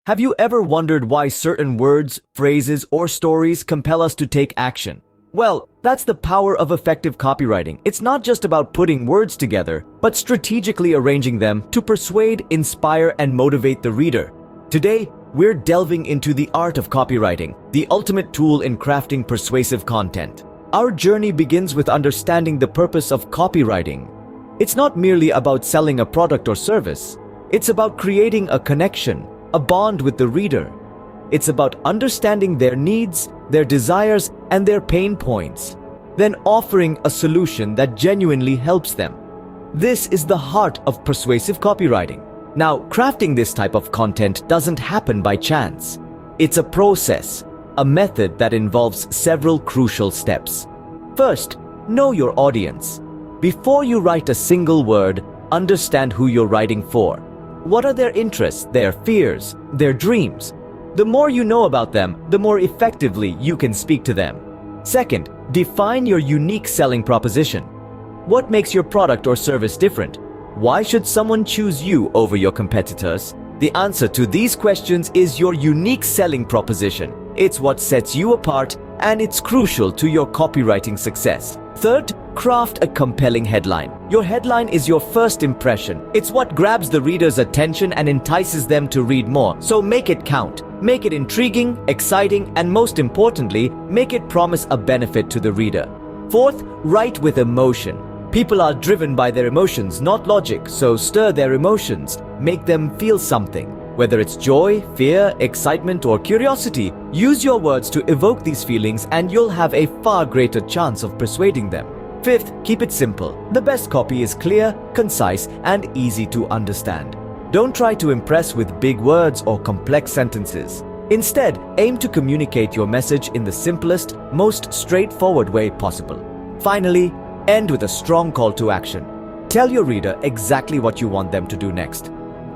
Have you ever wondered why certain words, phrases, or stories compel us to take action? Well, that's the power of effective copywriting. It's not just about putting words together, but strategically arranging them to persuade, inspire, and motivate the reader. Today, we're delving into the art of copywriting, the ultimate tool in crafting persuasive content. Our journey begins with understanding the purpose of copywriting. It's not merely about selling a product or service. It's about creating a connection, a bond with the reader. It's about understanding their needs, their desires, and their pain points, then offering a solution that genuinely helps them. This is the heart of persuasive copywriting. Now, crafting this type of content doesn't happen by chance. It's a process, a method that involves several crucial steps. First, know your audience. Before you write a single word, understand who you're writing for. What are their interests, their fears, their dreams? The more you know about them, the more effectively you can speak to them. Second, define your unique selling proposition. What makes your product or service different? Why should someone choose you over your competitors? The answer to these questions is your unique selling proposition. It's what sets you apart, and it's crucial to your copywriting success. Third, craft a compelling headline. Your headline is your first impression. It's what grabs the reader's attention and entices them to read more. So make it count. Make it intriguing, exciting, and most importantly, make it promise a benefit to the reader. Fourth, write with emotion. People are driven by their emotions, not logic, so stir their emotions. Make them feel something. Whether it's joy, fear, excitement, or curiosity, use your words to evoke these feelings and you'll have a far greater chance of persuading them. Fifth, keep it simple. The best copy is clear, concise, and easy to understand. Don't try to impress with big words or complex sentences. Instead, aim to communicate your message in the simplest, most straightforward way possible. Finally, end with a strong call to action. Tell your reader exactly what you want them to do next.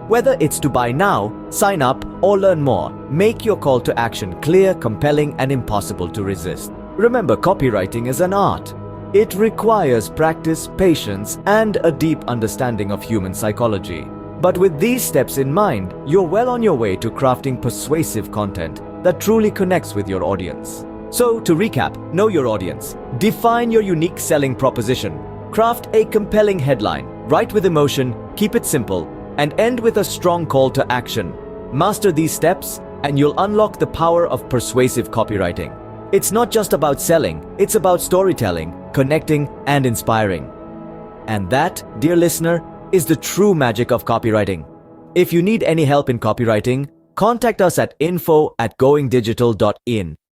Whether it's to buy now, sign up, or learn more, make your call to action clear, compelling, and impossible to resist. Remember, copywriting is an art. It requires practice, patience, and a deep understanding of human psychology. But with these steps in mind, you're well on your way to crafting persuasive content that truly connects with your audience. So, to recap, know your audience, define your unique selling proposition, craft a compelling headline, write with emotion, keep it simple, and end with a strong call to action. Master these steps, and you'll unlock the power of persuasive copywriting. It's not just about selling, it's about storytelling, connecting, and inspiring. And that, dear listener, is the true magic of copywriting. If you need any help in copywriting, contact us at info@goingdigital.in.